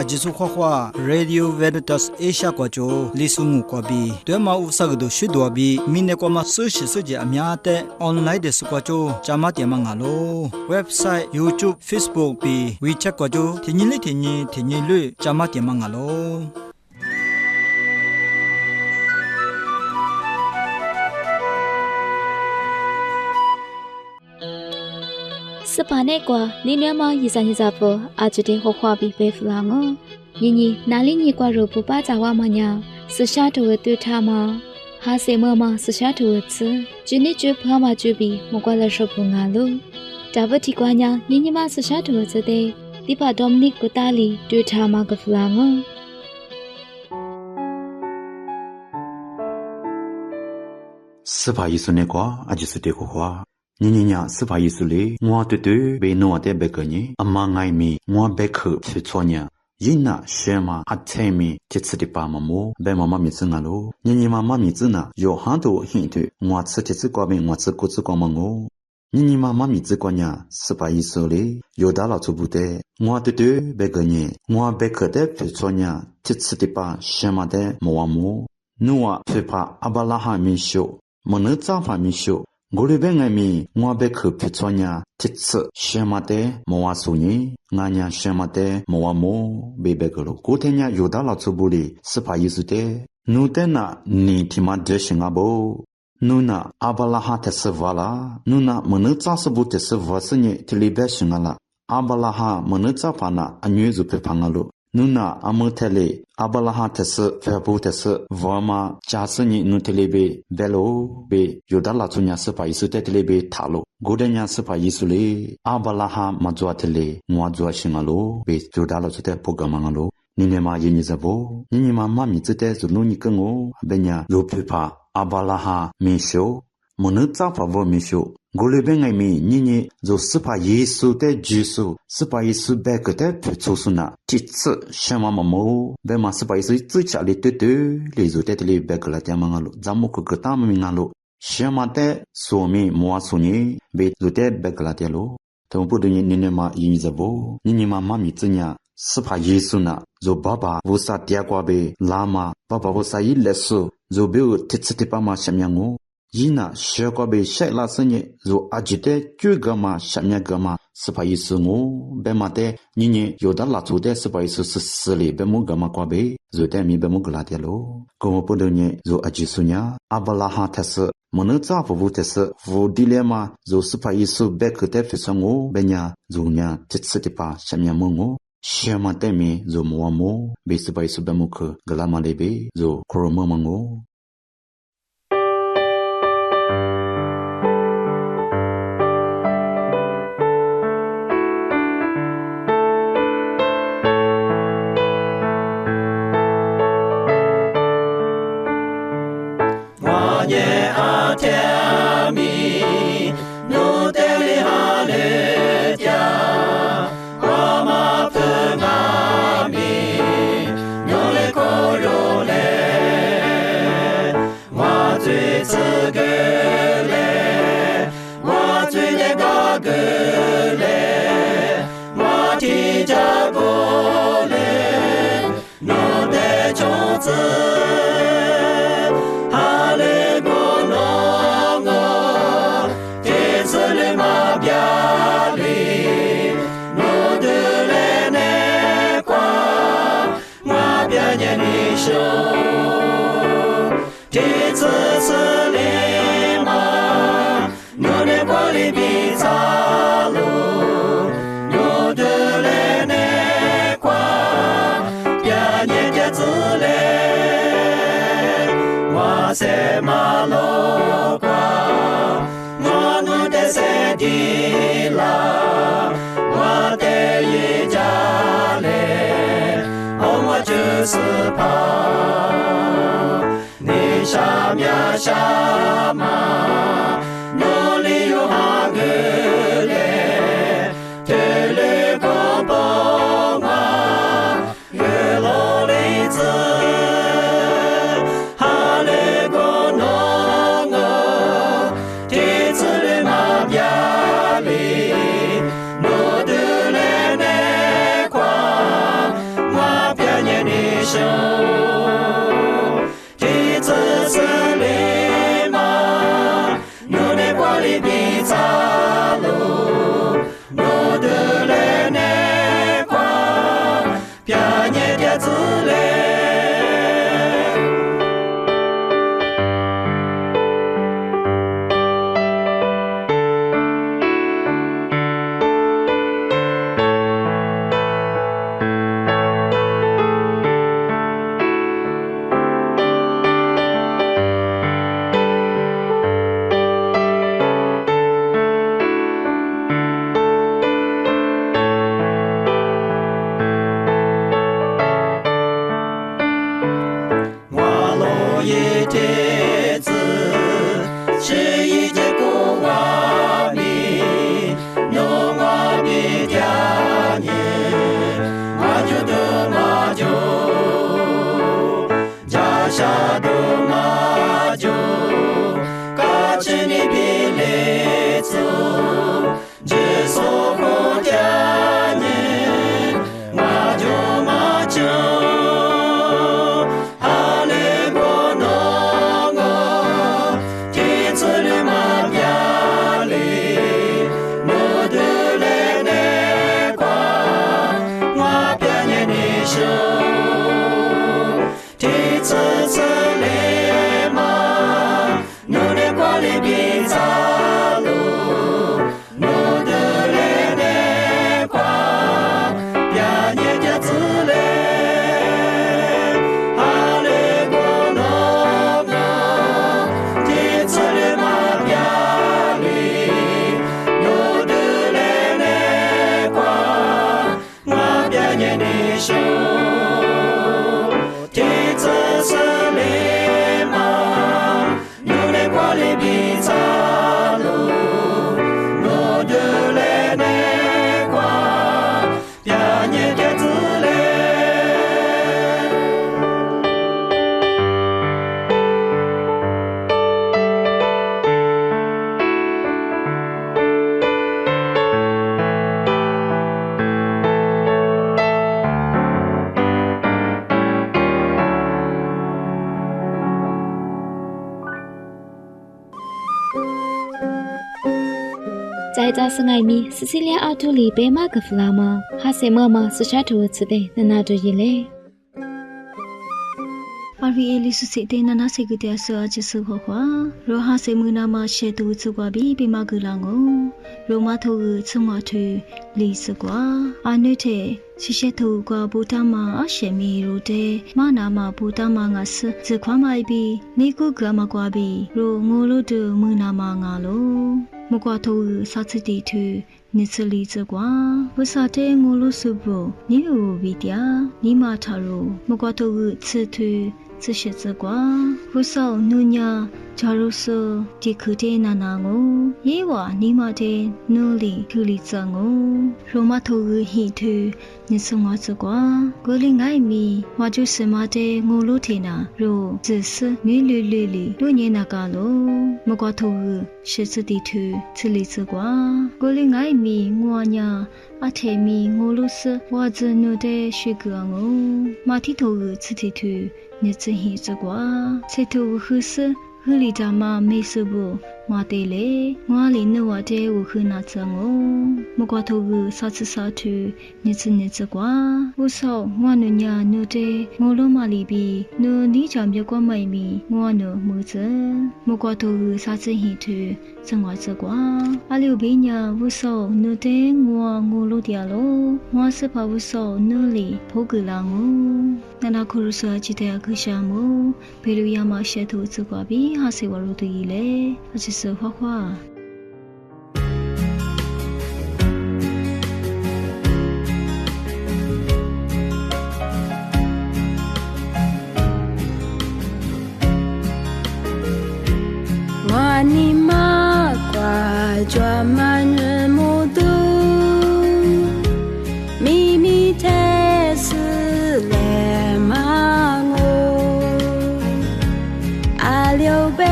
ajisu khwa Radio Veritas Asia kwa jo lisumu kwa bi twema usagdo shidwa bi mine kwa ma sushi suje amya te online de su kwa jo chama te ma ngalo website YouTube Facebook bi WeChat kwa jo thinyi lu chama te ma ngaloစပါနဲ့ကွာနေနွမ်းမရေစာညစာဖို့အာချတဲ့ဟောခွာပြီးပဲဖလာငောညီနာလေးညီကွာရောပပကြဝါမညာဆရှာတဝဲတွေ့ထားမှာဟာစေမမဆရှာတဝဲချဂျင်းနေကျွဖာမကျွပြီးမကွာလက်ရှုပ်ဖုန်ငါလို့ဒါဘတိကွာညာညီမဆရှာတဝဲချတဲ့ဒီပါဒေါမနစ်ကိုတာလီတွေ့ထားမှာကဖလာငောစပါယေဆုနေကွာအဂျစ်စတေကိုခွာညညညစပါယေဆုလေငွာတူတူဘေနောတဲ့ဘက်ကညအမငိုင်းမီငွာဘက်ခဖြစ်ချောညာယိနာရှဲမအထဲမီချစ်စတိပါမမိုဘဲမမမီစငါလိုညညမမမီစနာယောဟန်တို့ဟင်တဲ့ငွာစချစ်စကွာဘင်းငွာစကုစကွာမငိုညညမမမီစကွာညာစပါယေဆုလေယောဒါလာချဘူးတဲ့ငွာတူတူဘက်ကညငွာဘက်ခတဲ့ဖြစ်ချောညာချစ်စတိပါရှဲမတဲ့မောဝမိုနုဝဖေဖာအဘလာဟာမီရှုမနጻဖာမီရှုဂိုရီဘဲငိုင်မီငွာဘက်ခဖြစ်ချောညာတစ်စရှမတဲ့မောဝဆူညငါညာရှမတဲ့မောဝမောဘေဘက်ကလိုကိုတဲ့ညာယောဒါလာချဘူလီစပါယေစုတဲ့နုတဲ့နာနီတီမဒရှငါဘောနုနာအဘလာဟာတဆဝလာနုနာမနጻစဘူတဆဝစညတီလီဘက်ရှငါလာအဘလာဟာမနጻဖာနာအညွေစုဖဖငါလိုနုနာအမထဲလေအဘလာဟာတဆဖေဘူတဆဝါမာဂျာစညနုတလေဘေဘဲလိုဘေယောဒါလာချညာစပါယေစုတဲ့တလေဘေထာလိုဂိုဒညာစပါယေစုလေအဘလာဟာမဇွာတလေငွာဇွာရှင်ငါလိုဘေယောဒါလာချတဲ့ပုဂ္ဂမငါလိုနိနေမာယင်းညစဘောညညမမမီချတဲ့ဇုနုညကငိုဘညာလိုဖေဖာအဘလာဟာမီရှုမနጻဖာဘောမီရှုဂိုလေဘဲငိုင်မီညညဇိုစပါယေစုတဲ့ဂျေဆုစပါယေစုဘက်ကတဲ့ဖချူဆုနာတိချရှမမမောဘဲမစပါယေစုချချလေးတဲလေဇိုတဲ့လေဘက်ကလာတမငါလို့ဇမုကကတာမမငါလို့ရှမတဲ့ဆိုမီမွာဆုညဘေဇိုတဲ့ဘက်ကလာတဲလို့တုံပုဒညနေနေမယင်းဇဘောညညမမမီချညာစပါယေစုနာဇိုဘဘာဝစာတျာကွာဘေလာမဘဘဝစာယီလက်ဆုဇိုဘေတစ်စတိပါမရှမြငိုယိနာရှေကောဘေရှက်လာစညေဇိုအဂျီတဲကျွေဂမရှမြဂမစပါယေစုငိုဘဲမတဲ့ညညယောဒါလာချူတဲ့စပါယေစုစလီဘဲမုဂမကွာဘေဇိုတဲမီဘဲမုဂလာတဲလိုကောမပုဒညေဇိုအဂျီဆုညာအဘလာဟာသဆမနጻဖဘူတဆဗိုဒီလေမာဇိုစပါယေစုဘက်ကတဲ့ဖစငိုဘညာဇိုညာတစ်စတိပါရှမြမငိုရှမတဲ့မီဇိုမောမောဘေစပါယေစုဘဲမုခဂလာမလေးဘေဇိုခရမမငို斯帕，你沙苗沙玛，努力有哈格嘞，特勒高波瓦，格罗雷兹，哈勒高诺诺，提兹勒马比亚里，诺德勒内夸，瓦。一天子，是一节过我米，诺我比家年，我就得我就，家下得我就，嘎吃你比来走，只说好家年，我就我就。在扎生爱米，斯西利亚奥图里贝马格弗拉玛，哈塞莫玛斯沙图茨的那那多伊嘞。阿维里苏西的那那些个点是阿吉斯花花，罗哈塞木那玛些图茨瓜比贝马格拉哦，罗马图茨马图里斯瓜，阿女的。西些图瓜布达玛阿些米如的玛那玛布达玛阿斯，自夸买比尼古格玛瓜比，罗我罗的木那玛阿罗，木瓜图萨茨地图尼茨里兹瓜，不萨的我罗苏布尼乌比迪亚尼玛塔罗，木瓜图茨图。这些子瓜，不少努伢假如说地区的那那我，也话你妈的努力处理着我，罗马头个黑头，你是我子瓜，我另爱米，我就是妈的我路天那，若只是你绿，多年那个咯，莫瓜头个是这地图处理子瓜，我另爱米我伢。阿泰米我路是我只努的学个我，马蹄头个吃蹄头，你真黑着瓜，菜头合适，合理咱们没事不？我得嘞，我连那我的我很拿着我，莫瓜头个啥子啥头，你只瓜，我说我努伢努的，我罗马里比，努你家别瓜买米，我努没子，莫瓜头个啥子黑头，真我只瓜，阿刘别伢我说努的我罗掉咯，我是怕我说努力破个啦我，那可是说记得个项目，比如亚马逊投资瓜比还是我罗的伊嘞，而且。是花花。我尼玛挂抓满人目睹，秘密太死来马我，阿六贝。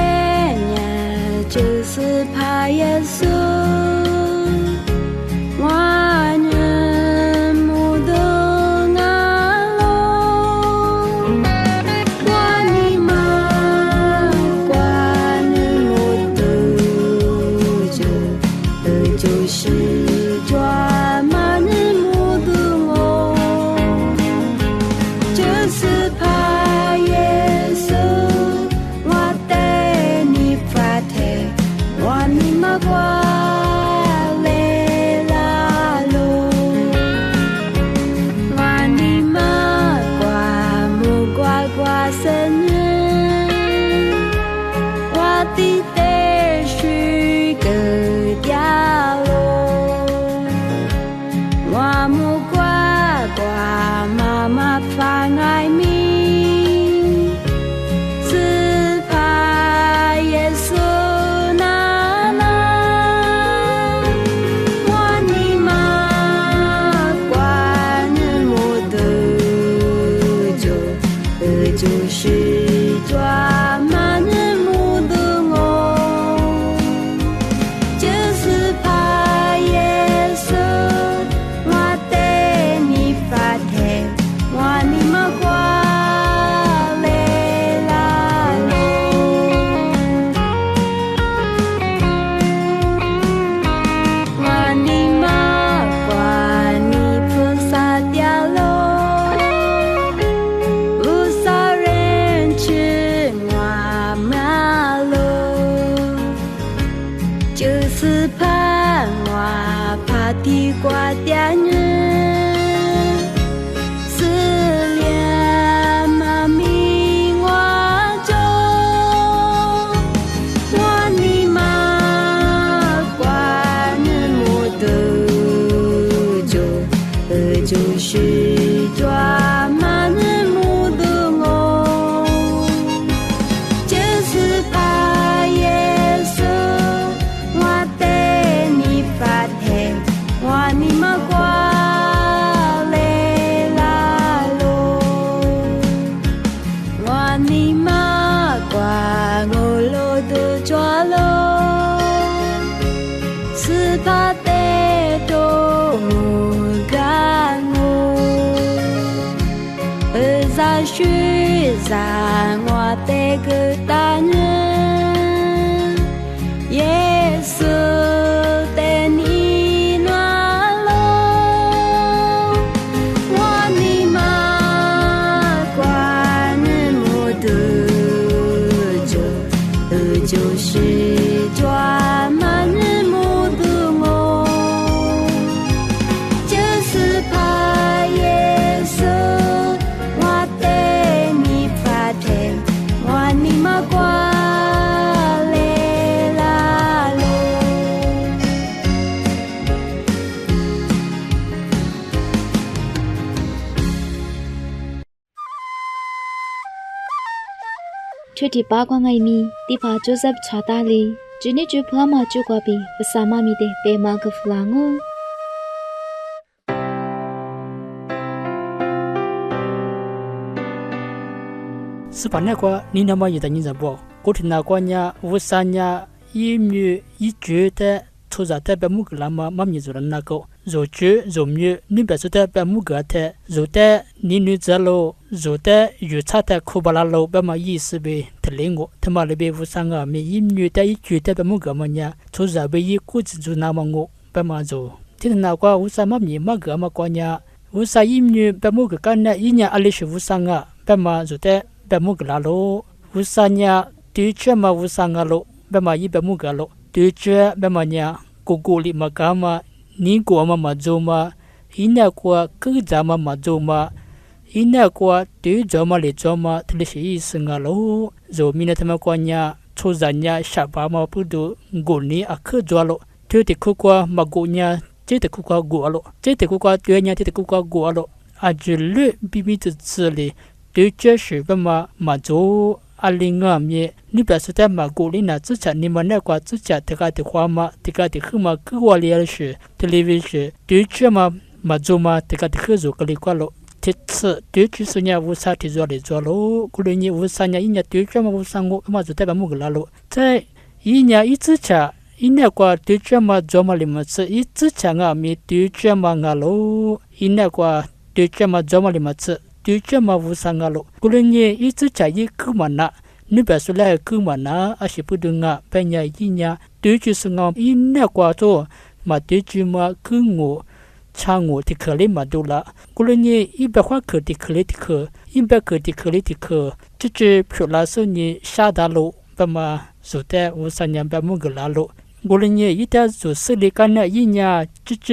就是怕耶稣，我人目睹阿罗，我尼玛挂人目睹就是抓马人目睹我，就是怕耶稣，我带你发。我尼玛瓜。是抓满人目的我，就是怕耶稣我带你发财，我你们挂来啦喽，我你们挂你菩萨掉喽。就是盼我怕地瓜的人，思念妈咪我中，我你妈管人我的就是抓满人目的我，就是怕耶稣。我你们挂来啦喽，我你们挂我罗的抓喽，是怕得多我干我，而在雪上我的个大人，耶稣的你。就是抓满人目的我，就是怕耶稣我带你发财，我你们挂来啦喽。ထွတ်တီပါကွာငိုင်မီတိဖာဂျိုဇက်ချာတာလီဂျူနီဂျူဖလာမကျူကွာဘီပစာမမီတဲ့ပေမာကဖလာငိုစပနကွာနီနမယတညင်ဇဘောကိုထနာကွာညာဝဆာညာယီမြူယီကျွတဲ့ထိုဇာတဲ့ပမှုကလာမမမြဇရနာကိုဇိုကျွဇိုမြူနိပစတဲ့ပမှုကတဲ့ဇိုတဲ့နီနူဇလိုဇိုတဲ့ယူချတဲ့ခုဘလာလောပမယီစဘေတလင်းကိုထမလဘေဝဆာငါမီယီမြူတဲ့ယီကျွတဲ့ပမှုကမညာထိုဇာဘေယီကုဇူနာမငိုပမဇိုတိနာကွာဝဆာမမြမကမကွာညာဝဆာယီမြူပမှုကကနယီညာအလိရှဝဆာငါပမဇိုတဲ့ပမှုကလာလောဝဆာညာတီချမဝဆာငါလောပမယီပမှုကလောတီချပမညာကိုကိုလီမကာမနီကိုအမမဇိုမာဟိနကွာကုဇာမမဇိုမာဟိနကွာတေဇောမလေဇောမတလရှိစငါလောဇိုမီနတမကွာညာချိုဇာညာရှာပါမပုဒုဂိုနီအခဇောလောတေတခုကွာမဂိုညာတေတခုကွာဂိုအလောတေတခုကွာကျွေညာတေတခုကွာဂိုအလောအဂျလွဘီဘီတစလေတေချရှိပမမဇိုအလင်းငါမြေနိပစတဲ့မကိုလီနာစချနိမနဲ့ကွာစချတကတဲ့ခွာမတကတဲ့ခမကဝလျရရှိတယ်လီဗီရှတေချမမဇိုမာတကတဲ့ခဇိုကလီကွာလောတစ်တေချစညာဝဆာတီဇောလေဇောလောကုလညဝဆာညာညတေချမဝဆန်ကိုအမဇတဲ့မကလာလောတဲ့ဤညာဤစချဤနဲ့ကွာတေချမဇောမလီမစဤစချငါမြေတေချမငါလောဤနဲ့ကွာတေချမဇောမလီမစတေချမဝဆန်ငါလောကုလညဤစချဤခုမနာနိပစလဲကုမနာအရှိပုဒငါပညာဤညာတေချစငောဤနဲ့ကွာတော့မတေချမကုငိုချာငိုတိခလေးမဒူလာကုလညဤဘခွာခတိခလေးတိခဤဘခတိခလေးတိခချချဖြူလာဆုညရှာဒါလိုပမာဇုတဲ့ဝဆညာဘမှုကလာလိုကုလညဤတဇုစလီကနဤညာချချ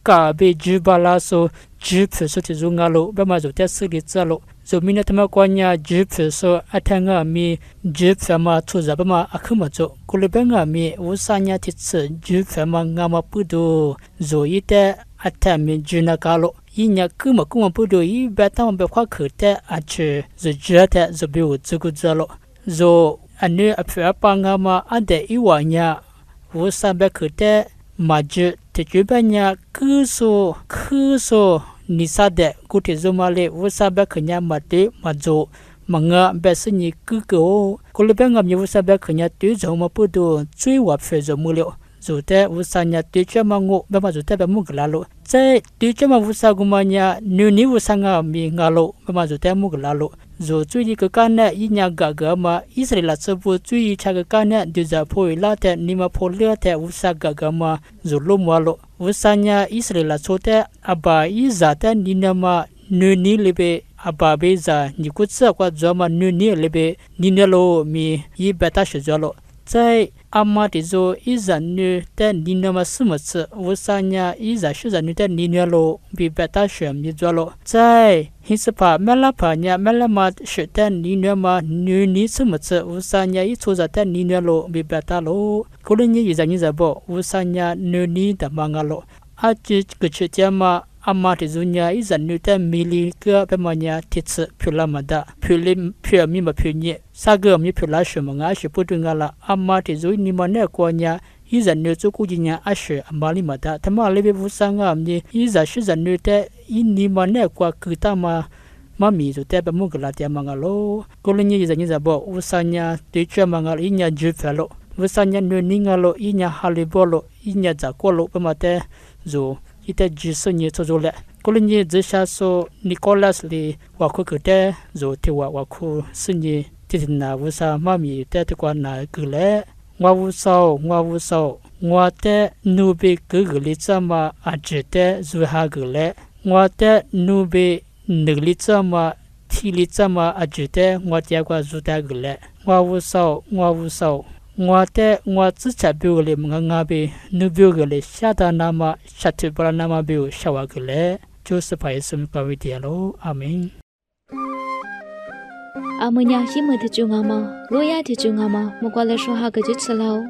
ကာဘေဂျူဘလာဆိုဂျူဖစတိဇုငါလိုပမာဇုတဲ့စလီဇလိုဇိုမီနတမကွာညာဂျူဖဆိုအထငါမီဂျူဖမသူဇဘမအခမဇုကုလဘငါမီဝဆညာတိစဂျူဖမငါမပုဒိုဇိုဤတဲ့အထမင်ဂျူနာကလိုဤညာကုမကုမပုဒိုဤဘတံဘခွာခတဲ့အချေဇဂျရတဲ့ဇဘီဝဇကုဇလိုဇိုအနုအဖပငါမအတဲ့ဤဝညာဝဆဘခတဲ့မဂျတကျွပညာကုဆိုနိစတဲ့ကုတေဇမလေဝဆဘခညာမတေမဇို mà ngã bé sinh nhị cứ cố cô lấy bé ngầm nhiều vụ sa bé khởi nhà tưới dầu mà bữa đồ truy hoạt phê dầu mua liệu dù thế vụ sa nhà tưới cho mà ngộ bé mà dù thế bé mua cái lá lộ thế tưới cho mà vụ sa của mà nhà nếu ní vụ sa ngà mi ngà lộ bé mà dù thế mua cái lá lộ dù truy đi cái can này ý nhà gà gà mà Israel là sơ vụ truy cha cái can này điều giả phôi lá thế ni mà phôi lừa thế vụ sa gà gà mà dù lô mua lộ vụ sa nhà Israel là số thế abba ý giả thế ni mà nếu ní lebe abba be za ni kut sa kwa zoma nếu ní lebe ni nelo mi yi beta shjalo在阿妈的做一人女的你那么什么子，我三年一人是人女的你那咯，比别大学你做咯，在黑色怕没了怕呢，没了嘛是的你那么女你什么子，我三年一出在的你那咯，比别大咯，可能你一人你在不，我三年女你的忙个咯，啊这个吃家嘛。阿妈的做呢，一人女的米里个别么呢，铁子漂亮么的，漂亮漂咪么漂呢，啥个咪漂亮什么啊？是不对个啦。阿妈的做你么那过呢，一人女做估计呢，啊是阿妈里么的，他妈那边不上啊咪，一人是人女的，一你么那过给他嘛。妈咪就代表么个啦点么个咯，过了你一人你在不？我三年对这么个一年就发了，我三年女你个咯，一年哈利波咯，一年咋过咯，不么的就。ite jiso ni tozole kolini zisha so Nicholas li wako kute zo tiwa wako sinyi titina wusa mami te kwa na gule ngwa wusa ngwa te nubi gugli tsama ajite zuha gule ngwa te nubi nigli tsama tili tsama ajite ngwa te kwa zuta gule ngwa wusa ngwa te ngwa tsa biu le nga be nu biu le sha da na ma sha te bra na ma biu sha wa le Joseph ai sum ka wi dia lo amen amanya hi mu de chu nga ma lo ya de chu nga ma mo kwa le sho ha ga ji chalo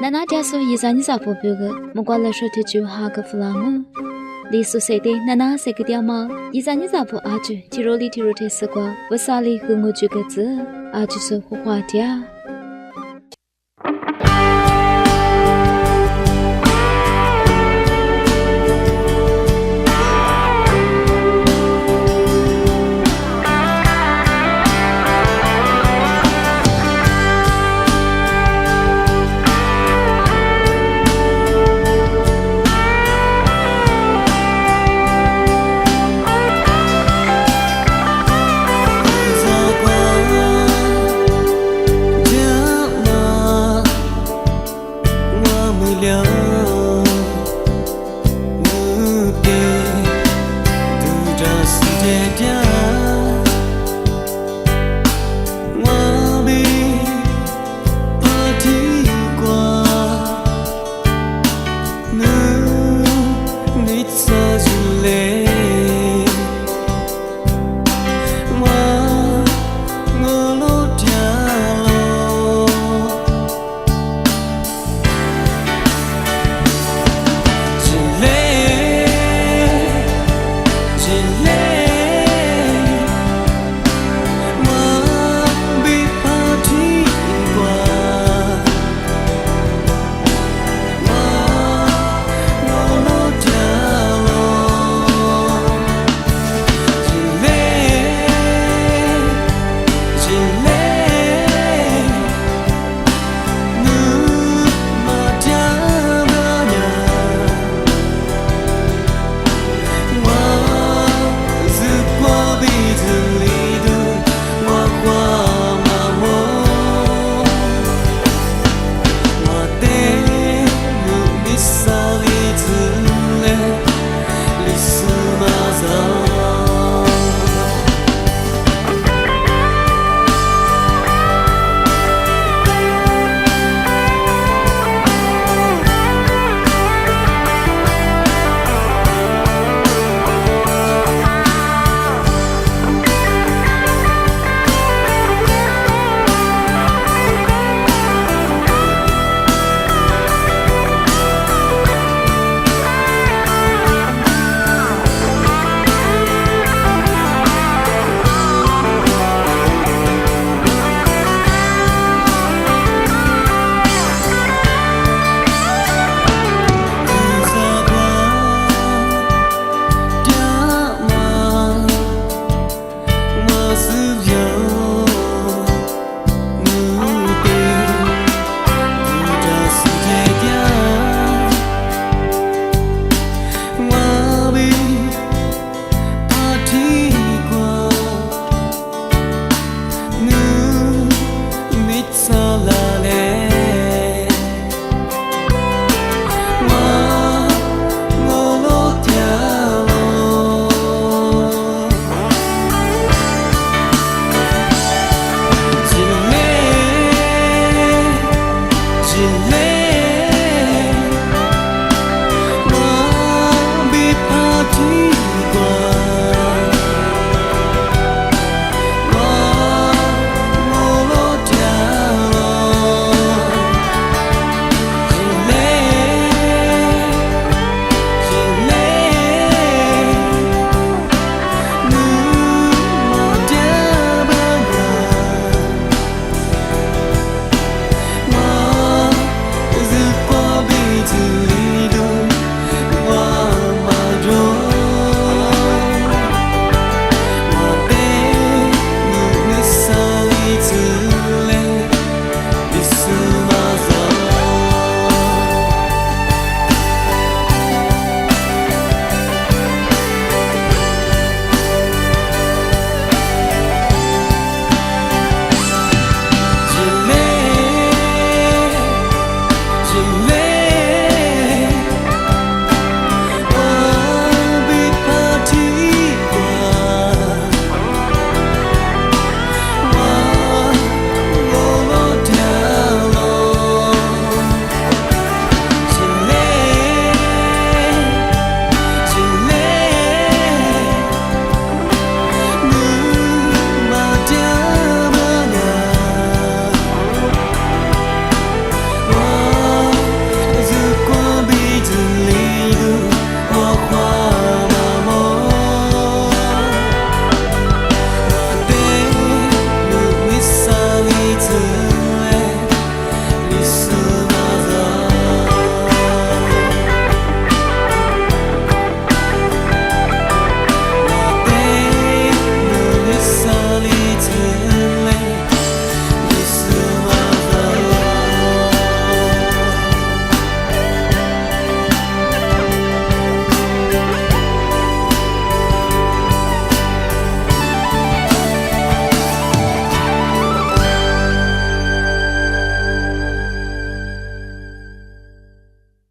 nana ja so yi san sa po biu ge mo kwa le sho de chu ha ga fla ngo li su se de nana se ge dia ma yi san sa po a ju ti ro te se kwa wa sa li hu ngo ju ge zi a ju so ho hwa dia